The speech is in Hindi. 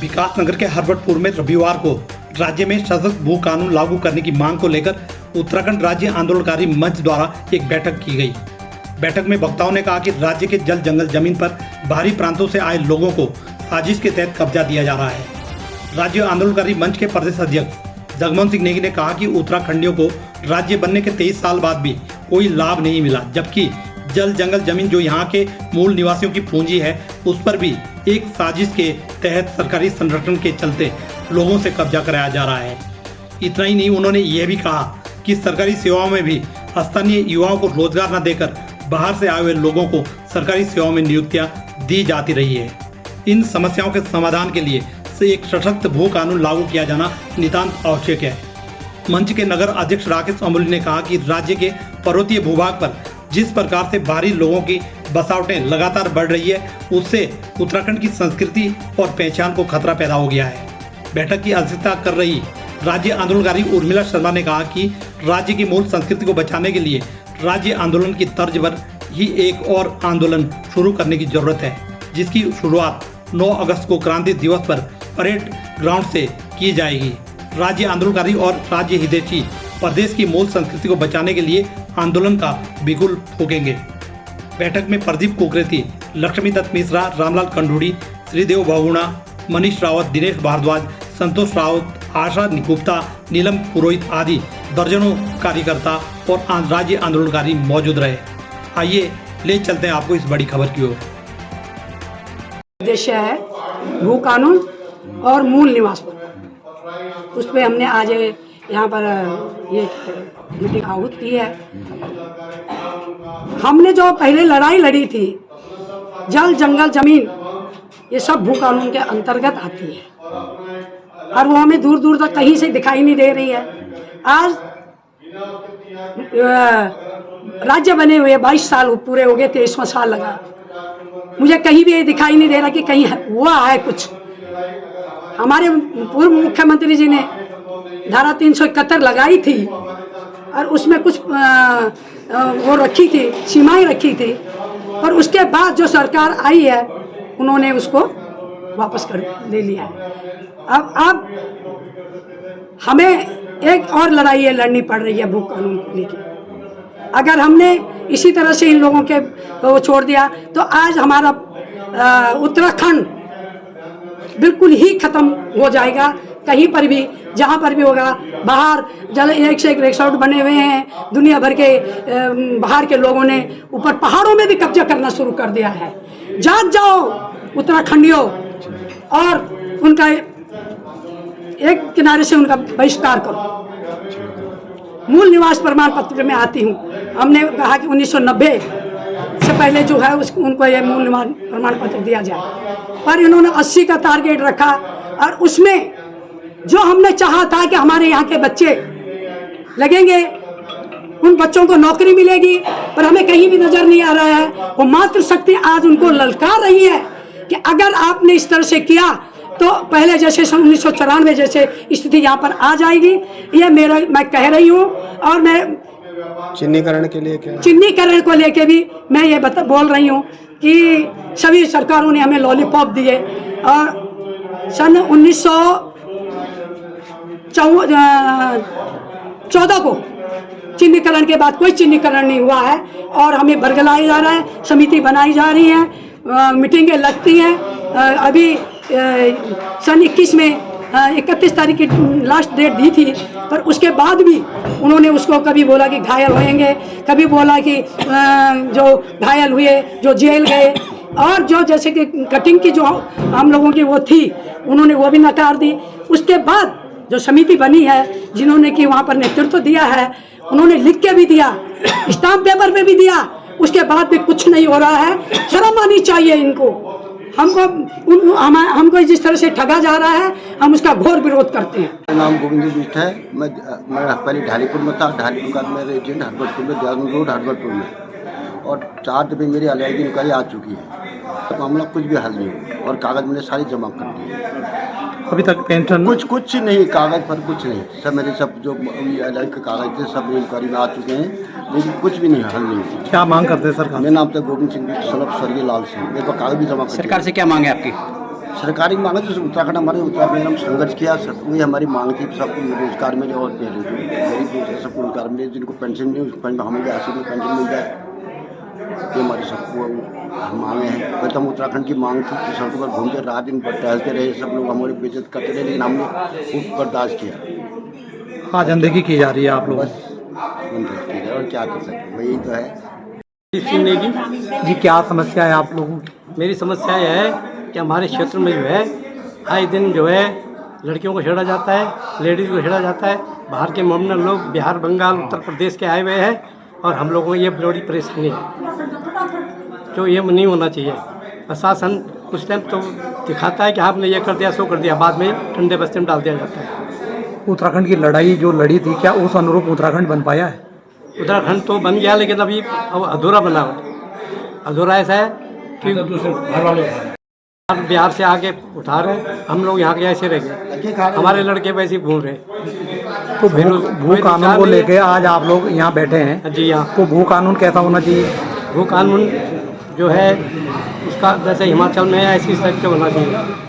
विकासनगर के हरवटपुर में रविवार को राज्य में सशक्त भू कानून लागू करने की मांग को लेकर उत्तराखंड राज्य आंदोलनकारी मंच द्वारा एक बैठक की गई। बैठक में वक्ताओं ने कहा कि राज्य के जल जंगल जमीन पर बाहरी प्रांतों से आए लोगों को साजिश के तहत कब्जा दिया जा रहा है। राज्य आंदोलनकारी मंच के प्रदेश अध्यक्ष जगमोहन सिंह नेगी ने कहा कि उत्तराखंडियों को राज्य बनने के 23 साल बाद भी कोई लाभ नहीं मिला, जबकि जल जंगल जमीन जो यहाँ के मूल निवासियों की पूंजी है उस पर भी एक साजिश के तहत सरकारी संरक्षण के चलते लोगों से कब्जा कराया जा रहा है। इतना ही नहीं, उन्होंने यह भी कहा कि सरकारी सेवाओं में भी स्थानीय युवाओं को रोजगार न देकर बाहर से आए हुए लोगों को सरकारी सेवाओं में नियुक्तियां दी जाती रही है। इन समस्याओं के समाधान के लिए से एक सशक्त भू कानून लागू किया जाना नितांत आवश्यक है। मंच के नगर अध्यक्ष राकेश अमूल्य ने कहा कि राज्य के पर्वतीय भूभाग पर जिस प्रकार से बाहरी लोगों की बसावटें लगातार बढ़ रही है, उससे उत्तराखंड की संस्कृति और पहचान को खतरा पैदा हो गया है। बैठक की अध्यक्षता कर रही राज्य आंदोलनकारी उर्मिला शर्मा ने कहा कि राज्य की मूल संस्कृति को बचाने के लिए राज्य आंदोलन की तर्ज पर ही एक और आंदोलन शुरू करने की जरूरत है, जिसकी शुरुआत 9 अगस्त को क्रांति दिवस पर परेड ग्राउंड से की जाएगी। राज्य आंदोलनकारी और राज्य हितैषी प्रदेश की मूल संस्कृति को बचाने के लिए आंदोलन का बिगुल फूकेंगे। बैठक में प्रदीप कुकरेती, लक्ष्मी दत्त मिश्रा, रामलाल कंडूड़ी, श्रीदेव बहुगुणा, मनीष रावत, दिनेश भारद्वाज, संतोष रावत, आशा गुप्ता, नीलम पुरोहित आदि दर्जनों कार्यकर्ता और राज्य आंदोलनकारी मौजूद रहे। आइए ले चलते हैं आपको इस बड़ी खबर की ओर। उद्देश्य है भू कानून और मूल निवास पर, उस पर हमने आज यहाँ पर ये मीटिंग आहूत की है। हमने जो पहले लड़ाई लड़ी थी, जल जंगल जमीन, ये सब भू कानून के अंतर्गत आती है और वो हमें दूर दूर तक कहीं से दिखाई नहीं दे रही है। आज राज्य बने हुए 22 साल पूरे हो गए, 23वां साल लगा, मुझे कहीं भी ये दिखाई नहीं दे रहा कि कहीं हुआ है कुछ। हमारे पूर्व मुख्यमंत्री जी ने धारा 371 लगाई थी और उसमें कुछ वो रखी थी, सीमाएं रखी थी, पर उसके बाद जो सरकार आई है उन्होंने उसको वापस कर ले लिया है। अब हमें एक और लड़ाई है लड़नी पड़ रही है भू कानून को लेकर। अगर हमने इसी तरह से इन लोगों के वो छोड़ दिया तो आज हमारा उत्तराखंड बिल्कुल ही खत्म हो जाएगा। कहीं पर भी जहाँ पर भी होगा, बाहर जल एक से एक रिसोर्ट बने हुए हैं, दुनिया भर के बाहर के लोगों ने ऊपर पहाड़ों में भी कब्जा करना शुरू कर दिया है। जाग जाओ उत्तराखंडियों और उनका एक किनारे से उनका बहिष्कार करो। मूल निवास प्रमाण पत्र में आती हूँ, हमने कहा कि 1990 से पहले जो है उनको ये मूल निवास प्रमाण पत्र दिया जाए, पर इन्होंने 80 का टारगेट रखा और उसमें जो हमने चाहा था कि हमारे यहाँ के बच्चे लगेंगे, उन बच्चों को नौकरी मिलेगी, पर हमें कहीं भी नजर नहीं आ रहा है। वो मातृशक्ति आज उनको ललकार रही है कि अगर आपने इस तरह से किया तो पहले जैसे 1994 जैसे स्थिति यहाँ पर आ जाएगी। ये मैं कह रही हूँ। और मैं चिन्हीकरण के लिए क्या, चिन्हीकरण को लेके भी मैं ये बोल रही हूँ कि सभी सरकारों ने हमें लॉलीपॉप दिए और सन 1914 को चिन्हीकरण के बाद कोई चिन्हीकरण नहीं हुआ है और हमें बरगलाया जा रहा है। समिति बनाई जा रही है, मीटिंगें लगती हैं। अभी सन 21 में 31 तारीख की लास्ट डेट दी थी, पर उसके बाद भी उन्होंने उसको कभी बोला कि घायल होएंगे, कभी बोला कि जो घायल हुए जो जेल गए, और जो जैसे कि कटिंग की जो हम लोगों की वो थी उन्होंने वो भी नकार दी। उसके बाद जो समिति बनी है जिन्होंने कि वहाँ पर नेतृत्व दिया है, उन्होंने लिख के भी दिया, स्टाम्प पेपर पे भी दिया, उसके बाद भी कुछ नहीं हो रहा है। शर्म आनी चाहिए इनको। हमको जिस तरह से ठगा जा रहा है, हम उसका घोर विरोध करते हैं। मेरा नाम गोविंद बिष्ट है। मैं पहले ढालीपुर में था, ढालीपुर का मेरा एजेंट हरवटपुर में, देहरादून रोड हरवटपुर में, और 4 दफे मेरी अलग इंक्वायरी आ चुकी है। तो मामला कुछ भी हल नहीं हुआ और कागज मैंने सारे जमा कर दिए। अभी तक पेंशन कुछ नहीं, कागज पर कुछ नहीं। सब मेरे सब जो अलग के कागज थे सब इंक्वायरी में आ चुके हैं, लेकिन कुछ भी नहीं, हल नहीं हुआ। क्या मांग करते हैं सरकार? मेरा नाम था गोविंद सिंह, सनब स्वर्गीय लाल सिंह। मेरे पास कागज भी जमा कर। सरकार से क्या मांग है आपकी? सरकारी मांग है, जैसे उत्तराखंड हमारे उत्तराखंड में हम संघर्ष किया, वही हमारी मांग थी, सबको रोजगार मिले और गरीब लोग सबको रोजगार मिले, जिनको पेंशन नहीं पेंशन हमें 80 में पेंशन मिल जाए, ये हमारी सबको मांगे हैं। पहले तो हम उत्तराखंड की मांग थी कि सड़कों पर घूमते रात दिन पर टहलते रहे, सब लोग हमारी बेइज्जत करते रहे, लेकिन हमने खूब बर्दाश्त किया। आज अनदेखी की जा रही है आप लोग। बस ठीक है, और क्या कर सकते हैं, वही तो है। जी क्या समस्या है आप लोगों की? मेरी समस्या यह है कि हमारे क्षेत्र में जो है आए दिन जो है लड़कियों को छेड़ा जाता है, लेडीज़ को छेड़ा जाता है। बाहर के मॉमनर लोग बिहार, बंगाल, उत्तर प्रदेश के आए हुए हैं और हम लोगों को ये बड़ी परेशानी है, जो ये नहीं होना चाहिए। प्रशासन कुछ टाइम तो दिखाता है कि आपने ये कर दिया, सो कर दिया, बाद में ठंडे बस्ते में डाल दिया जाता है। उत्तराखंड की लड़ाई जो लड़ी थी, क्या उस अनुरूप उत्तराखंड बन पाया है? उत्तराखंड तो बन गया, लेकिन अभी अब अधूरा बना हुआ। अधूरा ऐसा है कि बिहार से आके उठा रहे, हम लोग यहाँ के ऐसे रह गए, हमारे लड़के वैसे ही घूम रहे। तो भू कानून को लेके आज आप लोग यहाँ बैठे हैं। जी हाँ, तो भू कानून कैसा होना चाहिए? भू कानून जो है उसका जैसे हिमाचल में है, ऐसी टाइप का होना चाहिए।